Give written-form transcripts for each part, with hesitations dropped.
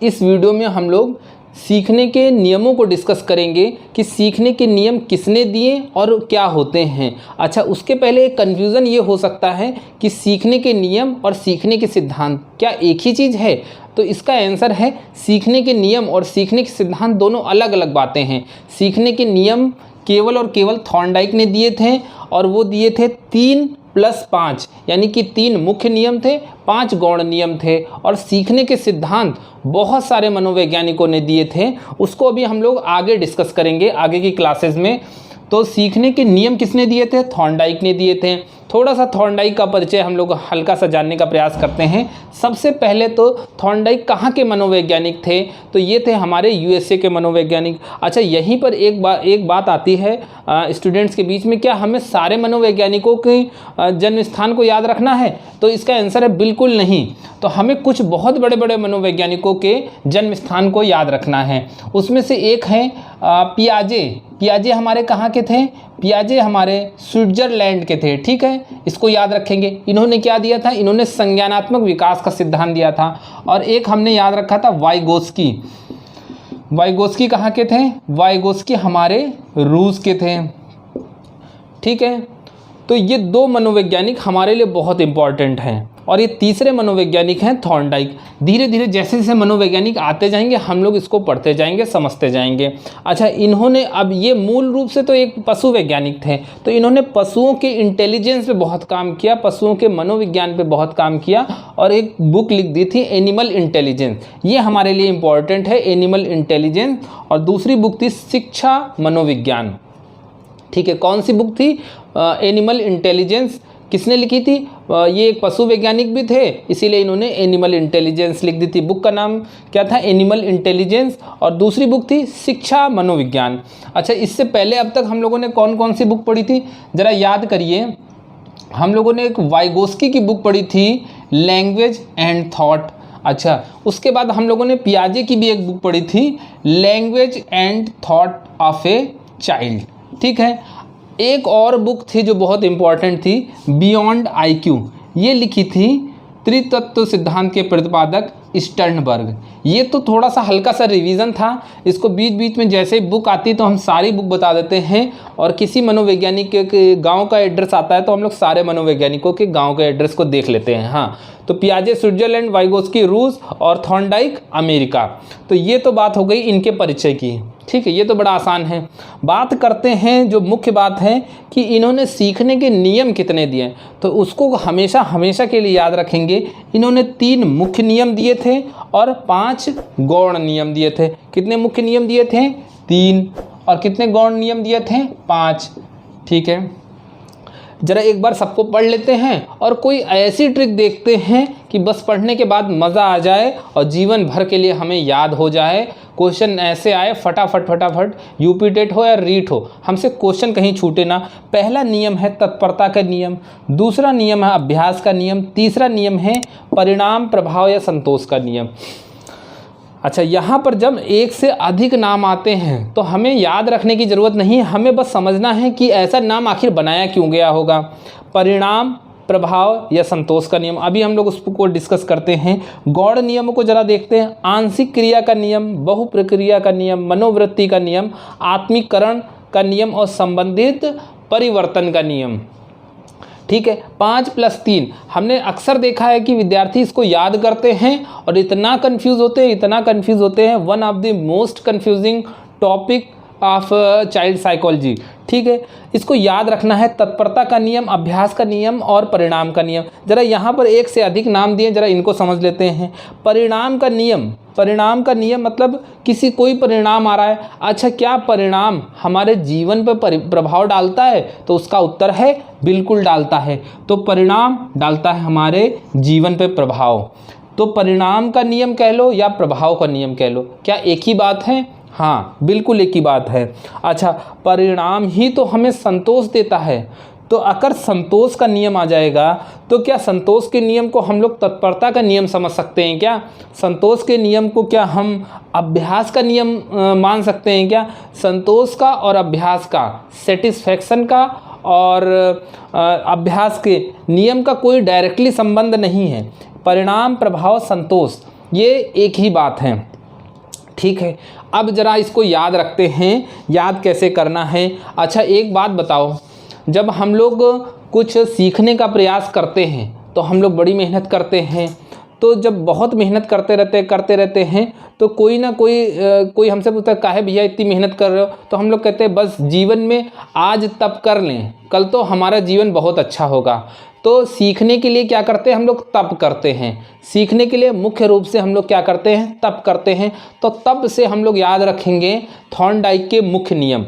इस वीडियो में हम लोग सीखने के नियमों को डिस्कस करेंगे कि सीखने के नियम किसने दिए और क्या होते हैं। अच्छा, उसके पहले एक कन्फ्यूज़न ये हो सकता है कि सीखने के नियम और सीखने के सिद्धांत क्या एक ही चीज़ है? तो इसका आंसर है सीखने के नियम और सीखने के सिद्धांत दोनों अलग अलग बातें हैं। सीखने के नियम केवल और केवल थॉर्नडाइक ने दिए थे और वो दिए थे 3+5, यानी कि 3 मुख्य नियम थे, 5 गौण नियम थे। और सीखने के सिद्धांत बहुत सारे मनोवैज्ञानिकों ने दिए थे, उसको अभी हम लोग आगे डिस्कस करेंगे आगे की क्लासेस में। तो सीखने के नियम किसने दिए थे? थॉर्नडाइक ने दिए थे। थोड़ा सा थॉर्नडाइक का परिचय हम लोग हल्का सा जानने का प्रयास करते हैं। सबसे पहले तो थॉर्नडाइक कहाँ के मनोवैज्ञानिक थे? तो ये थे हमारे यूएसए के मनोवैज्ञानिक। अच्छा, यहीं पर एक बात आती है स्टूडेंट्स के बीच में, क्या हमें सारे मनोवैज्ञानिकों के जन्म स्थान को याद रखना है? तो इसका आंसर है बिल्कुल नहीं। तो हमें कुछ बहुत बड़े बड़े मनोवैज्ञानिकों के जन्म स्थान को याद रखना है। उसमें से एक है पियाजे। पियाजे हमारे कहाँ के थे? पियाजे हमारे स्विट्जरलैंड के थे। ठीक है, इसको याद रखेंगे। इन्होंने क्या दिया था? इन्होंने संज्ञानात्मक विकास का सिद्धांत दिया था। और एक हमने याद रखा था वाइगोस्की। वाइगोस्की कहाँ के थे? वाइगोस्की हमारे रूस के थे। ठीक है, तो ये 2 मनोवैज्ञानिक हमारे लिए बहुत इंपॉर्टेंट हैं। और ये तीसरे मनोवैज्ञानिक हैं थॉर्नडाइक। धीरे धीरे जैसे जैसे मनोवैज्ञानिक आते जाएंगे हम लोग इसको पढ़ते जाएंगे, समझते जाएंगे। अच्छा, इन्होंने, अब ये मूल रूप से तो एक पशु वैज्ञानिक थे, तो इन्होंने पशुओं के इंटेलिजेंस पे बहुत काम किया, पशुओं के मनोविज्ञान पे बहुत काम किया और एक बुक लिख दी थी एनिमल इंटेलिजेंस। ये हमारे लिए इम्पॉर्टेंट है, एनिमल इंटेलिजेंस। और दूसरी बुक थी शिक्षा मनोविज्ञान। ठीक है, कौन सी बुक थी? Animal intelligence. किसने लिखी थी? ये एक पशु वैज्ञानिक भी थे, इसीलिए इन्होंने एनिमल इंटेलिजेंस लिख दी थी। बुक का नाम क्या था? Animal intelligence. और दूसरी बुक थी शिक्षा मनोविज्ञान। अच्छा, इससे पहले अब तक हम लोगों ने कौन कौन सी बुक पढ़ी थी ज़रा याद करिए। हम लोगों ने एक वाइगोस्की की बुक पढ़ी थी, लैंग्वेज एंड थॉट। अच्छा, उसके बाद हम लोगों ने पियाजे की भी एक बुक पढ़ी थी, language and thought of a child. ठीक है, एक और बुक थी जो बहुत इंपॉर्टेंट थी, बियॉन्ड आईक्यू। ये लिखी थी त्रितत्व सिद्धांत के प्रतिपादक स्टर्नबर्ग। ये तो थोड़ा सा हल्का सा रिवीजन था, इसको बीच बीच में जैसे ही बुक आती है तो हम सारी बुक बता देते हैं। और किसी मनोवैज्ञानिक के गांव का एड्रेस आता है तो हम लोग सारे मनोवैज्ञानिकों के गांव के एड्रेस को देख लेते हैं। हाँ, तो पियाजे स्विट्जरलैंड, वाइगोस्की रूस और थॉर्नडाइक अमेरिका। तो ये तो बात हो गई इनके परिचय की। ठीक है, ये तो बड़ा आसान है। बात करते हैं, जो मुख्य बात है कि इन्होंने सीखने के नियम कितने दिए, तो उसको हमेशा हमेशा के लिए याद रखेंगे। इन्होंने 3 मुख्य नियम दिए थे और 5 गौण नियम दिए थे। कितने मुख्य नियम दिए थे? 3। और कितने गौण नियम दिए थे? 5। ठीक है, ज़रा एक बार सबको पढ़ लेते हैं और कोई ऐसी ट्रिक देखते हैं कि बस पढ़ने के बाद मज़ा आ जाए और जीवन भर के लिए हमें याद हो जाए। क्वेश्चन ऐसे आए फटाफट, यूपी टेट हो या रीट हो, हमसे क्वेश्चन कहीं छूटे ना। पहला नियम है तत्परता का नियम, दूसरा नियम है अभ्यास का नियम, तीसरा नियम है परिणाम, प्रभाव या संतोष का नियम। अच्छा, यहाँ पर जब एक से अधिक नाम आते हैं तो हमें याद रखने की ज़रूरत नहीं, हमें बस समझना है कि ऐसा नाम आखिर बनाया क्यों गया होगा। परिणाम, प्रभाव या संतोष का नियम, अभी हम लोग उसको डिस्कस करते हैं। गौण नियमों को ज़रा देखते हैं। आंशिक क्रिया का नियम, बहु प्रक्रिया का नियम, मनोवृत्ति का नियम, आत्मीकरण का नियम और संबंधित परिवर्तन का नियम। ठीक है, 5+3 हमने अक्सर देखा है कि विद्यार्थी इसको याद करते हैं और इतना कंफ्यूज होते हैं। One of the most confusing topic of child psychology. ठीक है, इसको याद रखना है। तत्परता का नियम, अभ्यास का नियम और परिणाम का नियम। ज़रा यहाँ पर एक से अधिक नाम दिए, ज़रा इनको समझ लेते हैं। परिणाम का नियम मतलब कोई परिणाम आ रहा है। अच्छा, क्या परिणाम हमारे जीवन पर प्रभाव डालता है? तो उसका उत्तर है बिल्कुल डालता है। तो परिणाम डालता है हमारे जीवन पर प्रभाव। तो परिणाम का नियम कह लो या प्रभाव का नियम कह लो, क्या एक ही बात है? हाँ, बिल्कुल एक ही बात है। अच्छा, परिणाम ही तो हमें संतोष देता है, तो अगर संतोष का नियम आ जाएगा तो क्या संतोष के नियम को हम लोग तत्परता का नियम समझ सकते हैं क्या? संतोष के नियम को क्या हम अभ्यास का नियम मान सकते हैं क्या? संतोष का और अभ्यास का, सेटिस्फैक्शन का और अभ्यास के नियम का कोई डायरेक्टली संबंध नहीं है। परिणाम, प्रभाव, संतोष ये एक ही बात है। ठीक है, अब ज़रा इसको याद रखते हैं, याद कैसे करना है। अच्छा एक बात बताओ, जब हम लोग कुछ सीखने का प्रयास करते हैं तो हम लोग बड़ी मेहनत करते हैं, तो जब बहुत मेहनत करते रहते हैं तो कोई ना कोई हमसे पूछता है काहे भैया इतनी मेहनत कर रहे हो, तो हम लोग कहते हैं बस जीवन में आज तप कर लें, कल तो हमारा जीवन बहुत अच्छा होगा। तो सीखने के लिए क्या करते हैं हम लोग, तप करते हैं। सीखने के लिए मुख्य रूप से हम लोग क्या करते हैं, तप करते हैं। तो तप से हम लोग याद रखेंगे थॉर्नडाइक के मुख्य नियम।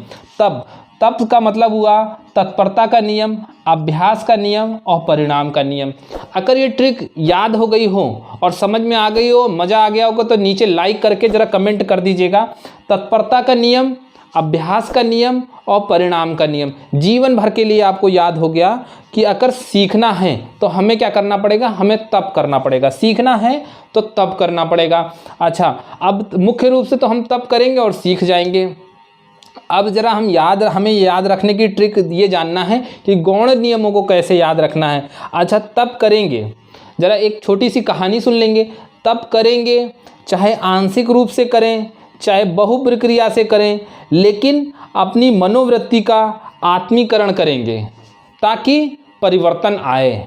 तप का मतलब हुआ तत्परता का नियम, अभ्यास का नियम और परिणाम का नियम। अगर ये ट्रिक याद हो गई हो और समझ में आ गई हो, मज़ा आ गया होगा, तो नीचे लाइक करके ज़रा कमेंट कर दीजिएगा। तत्परता का नियम, अभ्यास का नियम और परिणाम का नियम जीवन भर के लिए आपको याद हो गया कि अगर सीखना है तो हमें क्या करना पड़ेगा, हमें तप करना पड़ेगा। सीखना है तो तप करना पड़ेगा। अच्छा, अब मुख्य रूप से तो हम तप करेंगे और सीख जाएंगे। अब ज़रा हमें याद रखने की ट्रिक ये जानना है कि गौण नियमों को कैसे याद रखना है। अच्छा, तप करेंगे, ज़रा एक छोटी सी कहानी सुन लेंगे। तप करेंगे चाहे आंशिक रूप से करें चाहे बहु प्रक्रिया से करें, लेकिन अपनी मनोवृत्ति का आत्मीकरण करेंगे ताकि परिवर्तन आए।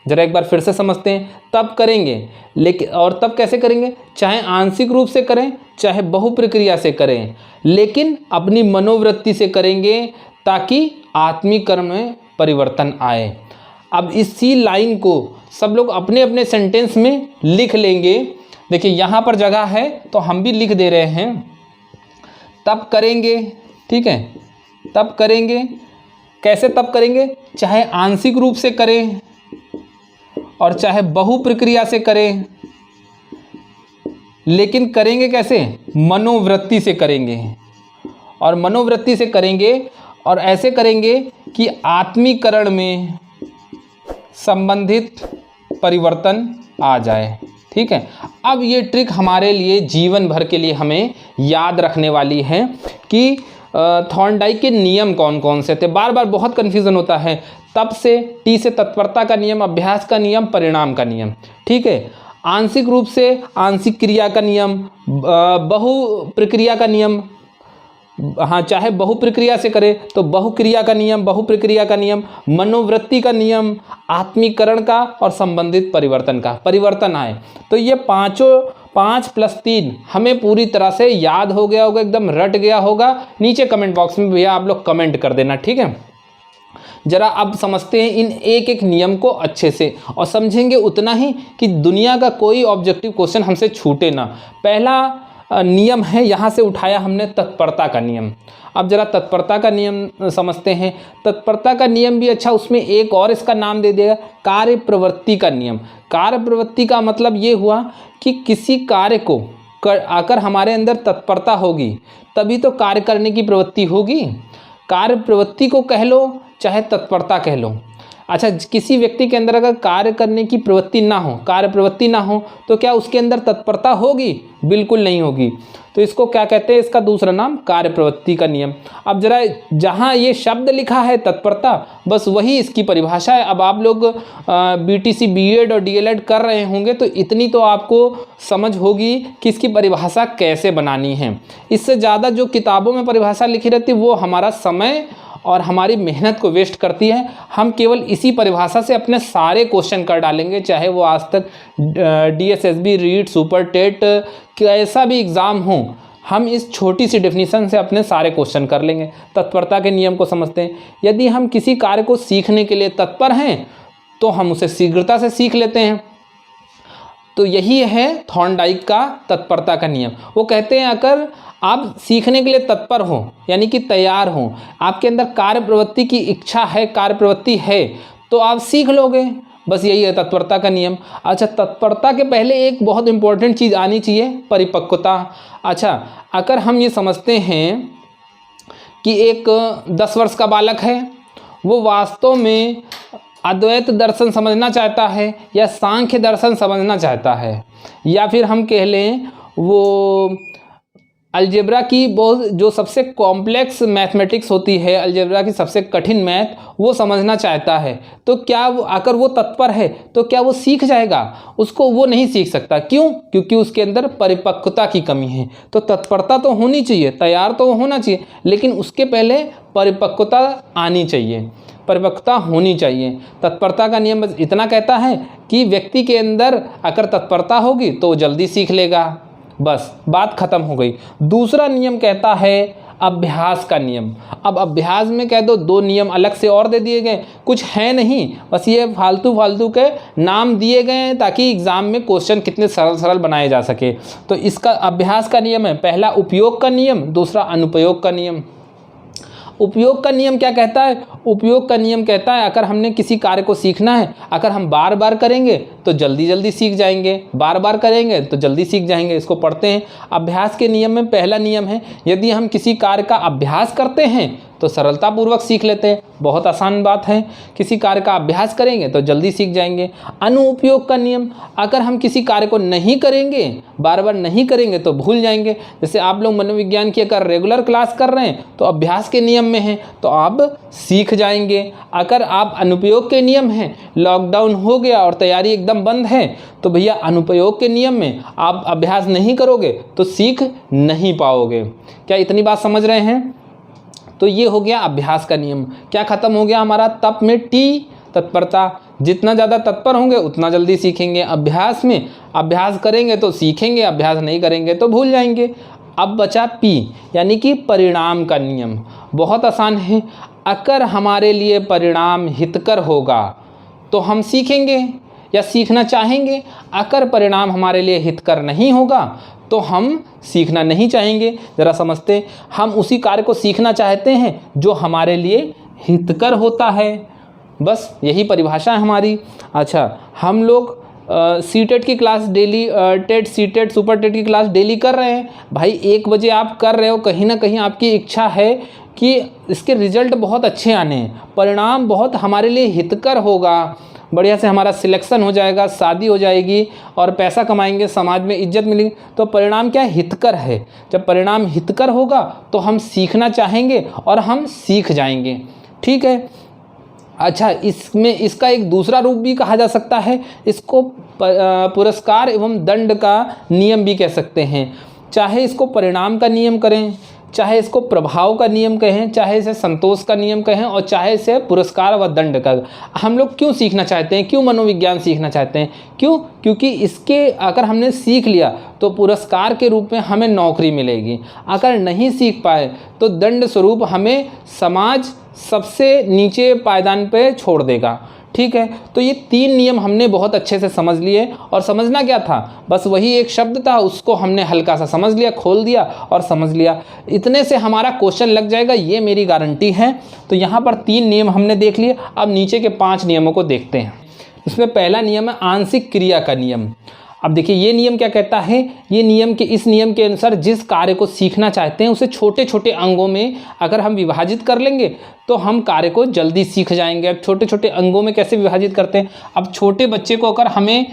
ज़रा एक बार फिर से समझते हैं। तप करेंगे लेकिन, और तप कैसे करेंगे, चाहे आंशिक रूप से करें चाहे बहु प्रक्रिया से करें, लेकिन अपनी मनोवृत्ति से करेंगे ताकि आत्मीकरण में परिवर्तन आए। अब इसी लाइन को सब लोग अपने अपने सेंटेंस में लिख लेंगे। देखिए यहाँ पर जगह है तो हम भी लिख दे रहे हैं। तप करेंगे, ठीक है, तप करेंगे। कैसे तप करेंगे, चाहे आंशिक रूप से करें और चाहे बहु प्रक्रिया से करें, लेकिन करेंगे कैसे, मनोवृत्ति से करेंगे। और मनोवृत्ति से करेंगे और ऐसे करेंगे कि आत्मीकरण में संबंधित परिवर्तन आ जाए। ठीक है, अब ये ट्रिक हमारे लिए जीवन भर के लिए हमें याद रखने वाली है कि थॉर्नडाइक के नियम कौन कौन से थे। बार बार बहुत कन्फ्यूज़न होता है। तप से, टी से तत्परता का नियम, अभ्यास का नियम, परिणाम का नियम। ठीक है, आंशिक रूप से आंशिक क्रिया का नियम, बहु प्रक्रिया का नियम, हाँ चाहे बहु प्रक्रिया से करें तो बहु क्रिया का नियम, बहु प्रक्रिया का नियम, मनोवृत्ति का नियम, आत्मीकरण का और संबंधित परिवर्तन का, परिवर्तन आए। तो ये 5+3 हमें पूरी तरह से याद हो गया होगा, एकदम रट गया होगा। नीचे कमेंट बॉक्स में भैया आप लोग कमेंट कर देना। ठीक है, जरा अब समझते हैं इन एक एक नियम को अच्छे से, और समझेंगे उतना ही कि दुनिया का कोई ऑब्जेक्टिव क्वेश्चन हमसे छूटे ना। पहला नियम है, यहाँ से उठाया हमने तत्परता का नियम। अब जरा तत्परता का नियम समझते हैं। तत्परता का नियम भी अच्छा, उसमें एक और इसका नाम दे देगा, कार्य प्रवृत्ति का नियम। कार्य प्रवृत्ति का मतलब ये हुआ कि किसी कार्य को आकर हमारे अंदर तत्परता होगी तभी तो कार्य करने की प्रवृत्ति होगी। कार्य प्रवृत्ति को कह लो चाहे तत्परता कह लो। अच्छा, किसी व्यक्ति के अंदर अगर कार्य करने की प्रवृत्ति ना हो, कार्य प्रवृत्ति ना हो, तो क्या उसके अंदर तत्परता होगी? बिल्कुल नहीं होगी। तो इसको क्या कहते हैं, इसका दूसरा नाम कार्य प्रवृत्ति का नियम। अब जरा जहाँ ये शब्द लिखा है तत्परता, बस वही इसकी परिभाषा है। अब आप लोग बीटीसी, बीएड और डीएलएड कर रहे होंगे तो इतनी तो आपको समझ होगी कि इसकी परिभाषा कैसे बनानी है। इससे ज़्यादा जो किताबों में परिभाषा लिखी रहती है वो हमारा समय और हमारी मेहनत को वेस्ट करती है। हम केवल इसी परिभाषा से अपने सारे क्वेश्चन कर डालेंगे, चाहे वो आज तक डीएसएसबी, रीट, सुपर टेट कैसा भी एग्ज़ाम हो, हम इस छोटी सी डेफिनेशन से अपने सारे क्वेश्चन कर लेंगे। तत्परता के नियम को समझते हैं। यदि हम किसी कार्य को सीखने के लिए तत्पर हैं तो हम उसे शीघ्रता से सीख लेते हैं। तो यही है थॉर्नडाइक का तत्परता का नियम। वो कहते हैं अगर आप सीखने के लिए तत्पर हो, यानी कि तैयार हो, आपके अंदर कार्य प्रवृत्ति की इच्छा है, कार्य प्रवृत्ति है, तो आप सीख लोगे। बस यही है तत्परता का नियम। अच्छा, तत्परता के पहले एक बहुत इंपॉर्टेंट चीज़ आनी चाहिए, परिपक्वता। अच्छा, अगर हम ये समझते हैं कि एक 10 वर्ष का बालक है, वो वास्तव में अद्वैत दर्शन समझना चाहता है या सांख्य दर्शन समझना चाहता है, या फिर हम कह लें वो अलजेब्रा की बहुत जो सबसे कॉम्प्लेक्स मैथमेटिक्स होती है, अलजेब्रा की सबसे कठिन मैथ, वो समझना चाहता है, तो क्या वो अगर वो तत्पर है तो क्या वो सीख जाएगा? उसको वो नहीं सीख सकता। क्यों? क्योंकि उसके अंदर परिपक्वता की कमी है। तो तत्परता तो होनी चाहिए, तैयार तो होना चाहिए, लेकिन उसके पहले परिपक्वता आनी चाहिए, परिपक्वता होनी चाहिए। तत्परता का नियम बस इतना कहता है कि व्यक्ति के अंदर अगर तत्परता होगी तो वो जल्दी सीख लेगा, बस बात खत्म हो गई। दूसरा नियम कहता है अभ्यास का नियम। अब अभ्यास में कह दो 2 नियम अलग से और दे दिए गए, कुछ है नहीं, बस ये फालतू फालतू के नाम दिए गए हैं ताकि एग्जाम में क्वेश्चन कितने सरल सरल बनाए जा सके। तो इसका अभ्यास का नियम है, पहला उपयोग का नियम, दूसरा अनुपयोग का नियम। उपयोग का नियम क्या कहता है? उपयोग का नियम कहता है अगर हमने किसी कार्य को सीखना है, अगर हम बार बार करेंगे तो जल्दी जल्दी सीख जाएंगे, बार बार करेंगे तो जल्दी सीख जाएंगे। इसको पढ़ते हैं। अभ्यास के नियम में पहला नियम है, यदि हम किसी कार्य का अभ्यास करते हैं तो सरलतापूर्वक सीख लेते हैं। बहुत आसान बात है, किसी कार्य का अभ्यास करेंगे तो जल्दी सीख जाएंगे। अनुपयोग का नियम, अगर हम किसी कार्य को नहीं करेंगे, बार बार नहीं करेंगे तो भूल जाएंगे। जैसे आप लोग मनोविज्ञान की अगर रेगुलर क्लास कर रहे हैं तो अभ्यास के नियम में हैं तो आप सीख जाएंगे। अगर आप अनुपयोग के नियम हैं, लॉकडाउन हो गया और तैयारी एकदम बंद है, तो भैया अनुपयोग के नियम में आप अभ्यास नहीं करोगे तो सीख नहीं पाओगे। क्या इतनी बात समझ रहे हैं? तो ये हो गया अभ्यास का नियम। क्या खत्म हो गया हमारा? तप में टी, तत्परता। जितना ज़्यादा तत्पर होंगे उतना जल्दी सीखेंगे। अभ्यास में अभ्यास करेंगे तो सीखेंगे, अभ्यास नहीं करेंगे तो भूल जाएंगे। अब बचा पी, यानी कि परिणाम का नियम। बहुत आसान है, अगर हमारे लिए परिणाम हितकर होगा तो हम सीखेंगे या सीखना चाहेंगे। अगर परिणाम हमारे लिए हितकर नहीं होगा तो हम सीखना नहीं चाहेंगे। ज़रा समझते, हम उसी कार्य को सीखना चाहते हैं जो हमारे लिए हितकर होता है, बस यही परिभाषा है हमारी। अच्छा, हम लोग सीटेट की class daily, TET, CTET, super TET की क्लास डेली कर रहे हैं। भाई 1 बजे आप कर रहे हो, कहीं ना कहीं आपकी इच्छा है कि इसके रिजल्ट बहुत अच्छे आने हैं, परिणाम बहुत हमारे लिए हितकर होगा, बढ़िया से हमारा सिलेक्शन हो जाएगा, शादी हो जाएगी और पैसा कमाएंगे, समाज में इज्जत मिलेगी। तो परिणाम क्या हितकर है। जब परिणाम हितकर होगा तो हम सीखना चाहेंगे और हम सीख जाएंगे। ठीक है। अच्छा, इसमें इसका एक दूसरा रूप भी कहा जा सकता है, इसको पुरस्कार एवं दंड का नियम भी कह सकते हैं। चाहे इसको परिणाम का नियम करें, चाहे इसको प्रभाव का नियम कहें, चाहे इसे संतोष का नियम कहें और चाहे इसे पुरस्कार व दंड का। हम लोग क्यों सीखना चाहते हैं, क्यों मनोविज्ञान सीखना चाहते हैं? क्यों? क्योंकि इसके अगर हमने सीख लिया तो पुरस्कार के रूप में हमें नौकरी मिलेगी, अगर नहीं सीख पाए तो दंड स्वरूप हमें समाज सबसे नीचे पायदान पे छोड़ देगा। ठीक है। तो ये 3 नियम हमने बहुत अच्छे से समझ लिए। और समझना क्या था, बस वही एक शब्द था, उसको हमने हल्का सा समझ लिया, खोल दिया और समझ लिया। इतने से हमारा क्वेश्चन लग जाएगा, ये मेरी गारंटी है। तो यहाँ पर 3 नियम हमने देख लिए। अब नीचे के 5 नियमों को देखते हैं। इसमें पहला नियम है आंशिक क्रिया का नियम। अब देखिए ये नियम क्या कहता है, इस नियम के अनुसार जिस कार्य को सीखना चाहते हैं उसे छोटे छोटे अंगों में अगर हम विभाजित कर लेंगे तो हम कार्य को जल्दी सीख जाएंगे। अब छोटे छोटे अंगों में कैसे विभाजित करते हैं? अब छोटे बच्चे को अगर हमें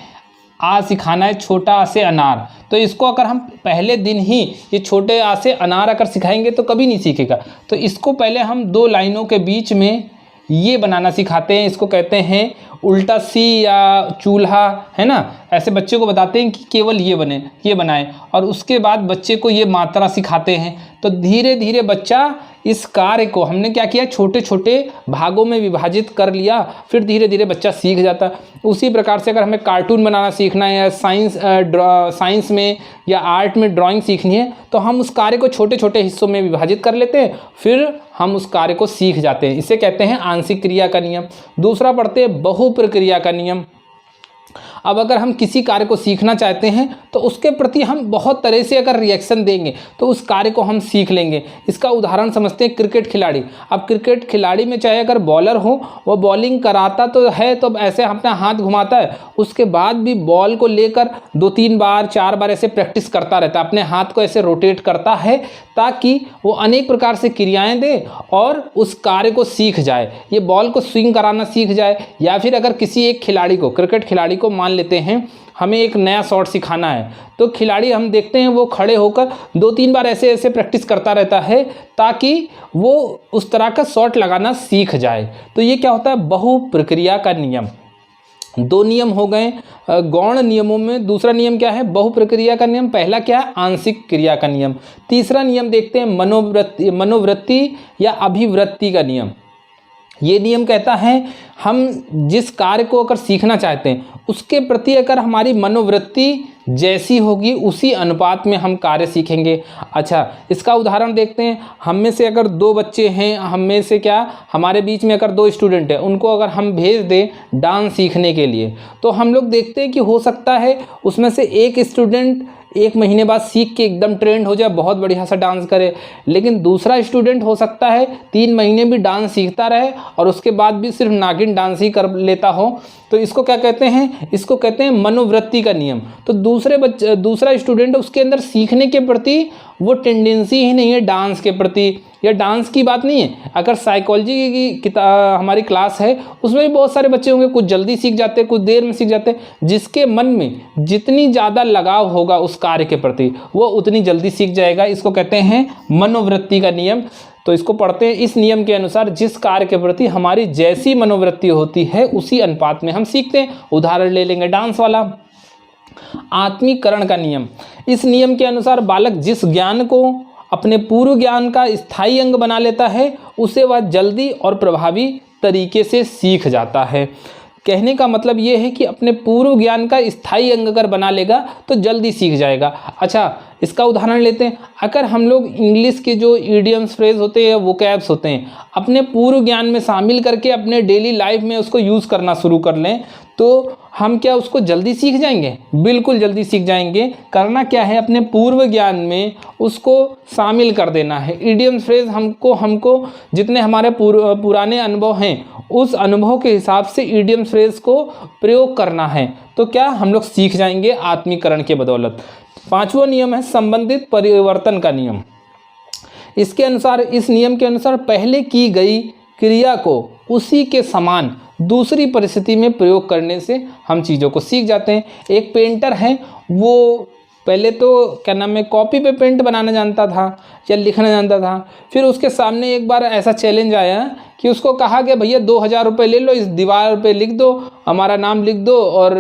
आ सिखाना है, छोटा आ से अनार, तो इसको अगर हम पहले दिन ही ये छोटे आ से अनार अगर सिखाएंगे तो कभी नहीं सीखेगा। तो इसको पहले हम 2 लाइनों के बीच में ये बनाना सिखाते हैं, इसको कहते हैं उल्टा सी या चूल्हा, है ना। ऐसे बच्चे को बताते हैं कि केवल ये बनाएं और उसके बाद बच्चे को ये मात्रा सिखाते हैं। तो धीरे धीरे बच्चा इस कार्य को हमने क्या किया, छोटे छोटे भागों में विभाजित कर लिया, फिर धीरे धीरे बच्चा सीख जाता है। उसी प्रकार से अगर हमें कार्टून बनाना सीखना है या साइंस में या आर्ट में ड्राइंग सीखनी है तो हम उस कार्य को छोटे छोटे हिस्सों में विभाजित कर लेते हैं, फिर हम उस कार्य को सीख जाते हैं। इसे कहते हैं आंशिक क्रिया का नियम। दूसरा पढ़ते हैं बहुप्रक्रिया का नियम। अब अगर हम किसी कार्य को सीखना चाहते हैं तो उसके प्रति हम बहुत तरह से अगर रिएक्शन देंगे तो उस कार्य को हम सीख लेंगे। इसका उदाहरण समझते हैं क्रिकेट खिलाड़ी। अब क्रिकेट खिलाड़ी में चाहे अगर बॉलर हो, वो बॉलिंग कराता तो है, तो ऐसे अपना हाथ घुमाता है, उसके बाद भी बॉल को लेकर 2-3 बार 4 बार ऐसे प्रैक्टिस करता रहता है, अपने हाथ को ऐसे रोटेट करता है ताकि वो अनेक प्रकार से क्रियाएं दे और उस कार्य को सीख जाए। ये बॉल को स्विंग कराना सीख जाए। या फिर अगर किसी एक खिलाड़ी को, क्रिकेट खिलाड़ी को मान मान लेते हैं हमें एक नया शॉट सिखाना है, तो खिलाड़ी हम देखते हैं वो खड़े होकर 2-3 बार ऐसे ऐसे प्रैक्टिस करता रहता है ताकि वो उस तरह का शॉट लगाना सीख जाए। तो ये क्या होता है, बहु प्रक्रिया का नियम। 2 नियम हो गए गौण नियमों में। दूसरा नियम क्या है, बहु प्रक्रिया का नियम। पहला क्या है, आंशिक क्रिया का नियम। तीसरा नियम देखते हैं मनोवृत्ति या अभिवृत्ति का नियम। ये नियम कहता है हम जिस कार्य को अगर सीखना चाहते हैं उसके प्रति अगर हमारी मनोवृत्ति जैसी होगी उसी अनुपात में हम कार्य सीखेंगे। अच्छा, इसका उदाहरण देखते हैं। हम में से अगर 2 बच्चे हैं, हम में से क्या हमारे बीच में अगर 2 स्टूडेंट हैं, उनको अगर हम भेज दें डांस सीखने के लिए, तो हम लोग देखते हैं कि हो सकता है उसमें से एक स्टूडेंट 1 महीने बाद सीख के एकदम ट्रेंड हो जाए, बहुत बढ़िया सा डांस करे, लेकिन दूसरा स्टूडेंट हो सकता है 3 महीने भी डांस सीखता रहे और उसके बाद भी सिर्फ नागिन डांस ही कर लेता हो। तो इसको क्या कहते हैं, इसको कहते हैं मनोवृत्ति का नियम। तो दूसरा स्टूडेंट उसके अंदर सीखने के प्रति वो टेंडेंसी ही नहीं है डांस के प्रति। या डांस की बात नहीं है, अगर साइकोलॉजी की हमारी क्लास है उसमें भी बहुत सारे बच्चे होंगे, कुछ जल्दी सीख जाते हैं, कुछ देर में सीख जाते हैं। जिसके मन में जितनी ज़्यादा लगाव होगा उस कार्य के प्रति वो उतनी जल्दी सीख जाएगा। इसको कहते हैं मनोवृत्ति का नियम। तो इसको पढ़ते हैं। इस नियम के अनुसार जिस कार्य के प्रति हमारी जैसी मनोवृत्ति होती है उसी अनुपात में हम सीखते हैं। उदाहरण ले लेंगे डांस वाला। आत्मीकरण का नियम। इस नियम के अनुसार बालक जिस ज्ञान को अपने पूर्व ज्ञान का स्थायी अंग बना लेता है उसे वह जल्दी और प्रभावी तरीके से सीख जाता है। कहने का मतलब ये है कि अपने पूर्व ज्ञान का स्थायी अंग अगर बना लेगा तो जल्दी सीख जाएगा। अच्छा, इसका उदाहरण लेते हैं। अगर हम लोग इंग्लिश के जो इडियम्स फ्रेज होते हैं, वोकैब्स होते हैं, अपने पूर्व ज्ञान में शामिल करके अपने डेली लाइफ में उसको यूज़ करना शुरू कर लें तो हम क्या उसको जल्दी सीख जाएंगे? बिल्कुल जल्दी सीख जाएंगे। करना क्या है, अपने पूर्व ज्ञान में उसको शामिल कर देना है। इडियम्स फ्रेज हमको जितने हमारे पुराने अनुभव हैं उस अनुभव के हिसाब से इडियम फ्रेज को प्रयोग करना है, तो क्या हम लोग सीख जाएंगे आत्मीकरण के बदौलत। 5वां नियम है संबंधित परिवर्तन का नियम। इसके अनुसार, इस नियम के अनुसार पहले की गई क्रिया को उसी के समान दूसरी परिस्थिति में प्रयोग करने से हम चीज़ों को सीख जाते हैं। एक पेंटर है, वो पहले तो क्या नाम है कॉपी पे पेंट बनाना जानता था या लिखना जानता था। फिर उसके सामने एक बार ऐसा चैलेंज आया कि उसको कहा गया भैया 2000 रुपये ले लो, इस दीवार पे लिख दो, हमारा नाम लिख दो और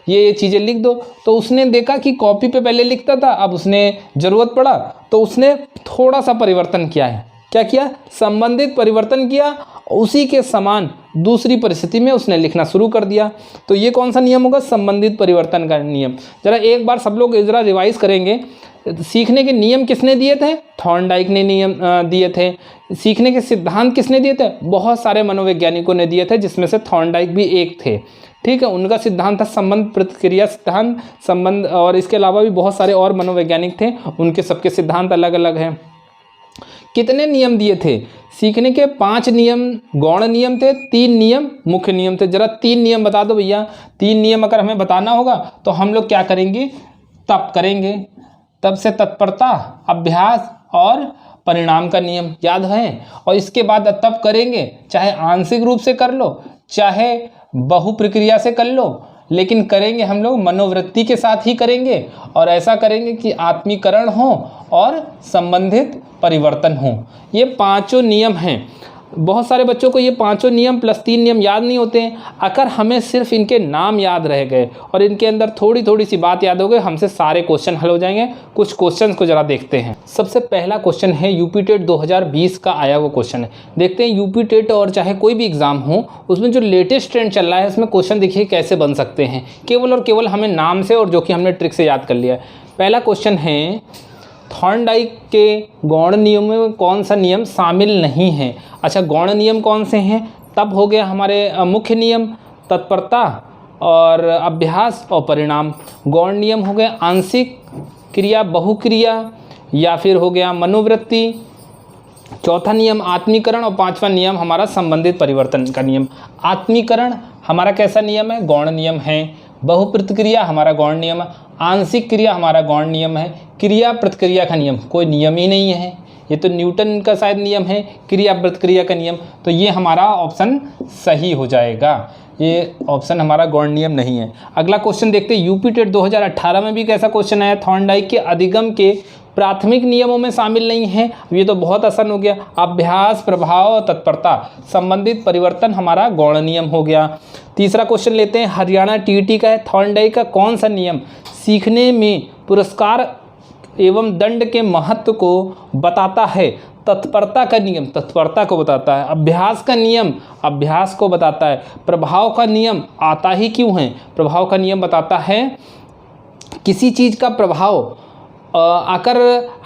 ये चीज़ें लिख दो। तो उसने देखा कि कॉपी पे पहले लिखता था, अब उसने ज़रूरत पड़ा तो उसने थोड़ा सा परिवर्तन किया है। क्या किया? संबंधित परिवर्तन किया, उसी के समान दूसरी परिस्थिति में उसने लिखना शुरू कर दिया। तो ये कौन सा नियम होगा? संबंधित परिवर्तन का नियम। जरा एक बार सब लोग जरा रिवाइज करेंगे। सीखने के नियम किसने दिए थे? थॉर्नडाइक ने नियम दिए थे। सीखने के सिद्धांत किसने दिए थे? बहुत सारे मनोवैज्ञानिकों ने दिए थे, जिसमें से थॉर्नडाइक भी एक थे। ठीक है, उनका सिद्धांत था संबंध प्रतिक्रिया सिद्धांत, संबंध, और इसके अलावा भी बहुत सारे और मनोवैज्ञानिक थे, उनके सबके सिद्धांत अलग अलग हैं। कितने नियम दिए थे? सीखने के 5 नियम गौण नियम थे, 3 नियम मुख्य नियम थे। जरा 3 नियम बता दो भैया। 3 नियम अगर हमें बताना होगा तो हम लोग क्या करेंगे? तप करेंगे। तब से तत्परता, अभ्यास और परिणाम का नियम याद है। और इसके बाद तप करेंगे, चाहे आंशिक रूप से कर लो चाहे बहु प्रक्रिया से कर लो, लेकिन करेंगे हम लोग मनोवृत्ति के साथ ही करेंगे। और ऐसा करेंगे कि आत्मीकरण हो और संबंधित परिवर्तन हो। ये 5 नियम हैं। बहुत सारे बच्चों को ये 5 नियम प्लस 3 नियम याद नहीं होते हैं। अगर हमें सिर्फ इनके नाम याद रह गए और इनके अंदर थोड़ी थोड़ी सी बात याद हो गई, हमसे सारे क्वेश्चन हल हो जाएंगे। कुछ क्वेश्चन को जरा देखते हैं। सबसे पहला क्वेश्चन है यूपी टेट 2020 का आया वो क्वेश्चन है। देखते हैं यूपी टेट और चाहे कोई भी एग्जाम हो उसमें जो लेटेस्ट ट्रेंड चल रहा है उसमें क्वेश्चन देखिए कैसे बन सकते हैं, केवल और केवल हमें नाम से और जो कि हमने ट्रिक से याद कर लिया है। पहला क्वेश्चन है थॉर्नडाइक के गौण नियमों में कौन सा नियम शामिल नहीं है? अच्छा, गौण नियम कौन से हैं? तब हो गया हमारे मुख्य नियम, तत्परता और अभ्यास और परिणाम। गौण नियम हो गए आंशिक क्रिया, बहुक्रिया, या फिर हो गया मनोवृत्ति। चौथा नियम आत्मीकरण और 5वां नियम हमारा संबंधित परिवर्तन का नियम। आत्मीकरण हमारा कैसा नियम है? गौण नियम है। बहुप्रतिक्रिया हमारा गौण नियम है। आंशिक क्रिया हमारा गौण नियम है। क्रिया प्रतिक्रिया का नियम कोई नियम ही नहीं है, ये तो न्यूटन का शायद नियम है, क्रिया प्रतिक्रिया का नियम। तो ये हमारा ऑप्शन सही हो जाएगा। ये ऑप्शन हमारा गौण नियम नहीं है। अगला क्वेश्चन देखते हैं, यूपी टेट 2018 में भी कैसा क्वेश्चन आया, थॉर्नडाइक के अधिगम के प्राथमिक नियमों में शामिल नहीं है। ये तो बहुत आसान हो गया, अभ्यास, प्रभाव और तत्परता संबंधित परिवर्तन हमारा गौण नियम हो गया। तीसरा क्वेश्चन लेते हैं, हरियाणा टीईटी का है, थॉर्नडाइक का कौन सा नियम सीखने में पुरस्कार एवं दंड के महत्व को बताता है। तत्परता का नियम तत्परता को बताता है, अभ्यास का नियम अभ्यास को बताता है, प्रभाव का नियम आता ही क्यों है, प्रभाव का नियम बताता है किसी चीज़ का प्रभाव अगर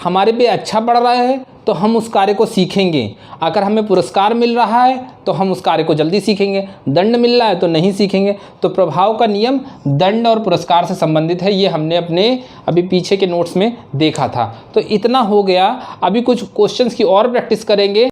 हमारे पे अच्छा पड़ रहा है तो हम उस कार्य को सीखेंगे, अगर हमें पुरस्कार मिल रहा है तो हम उस कार्य को जल्दी सीखेंगे, दंड मिल रहा है तो नहीं सीखेंगे। तो प्रभाव का नियम दंड और पुरस्कार से संबंधित है, ये हमने अपने अभी पीछे के नोट्स में देखा था। तो इतना हो गया, अभी कुछ क्वेश्चंस की और प्रैक्टिस करेंगे।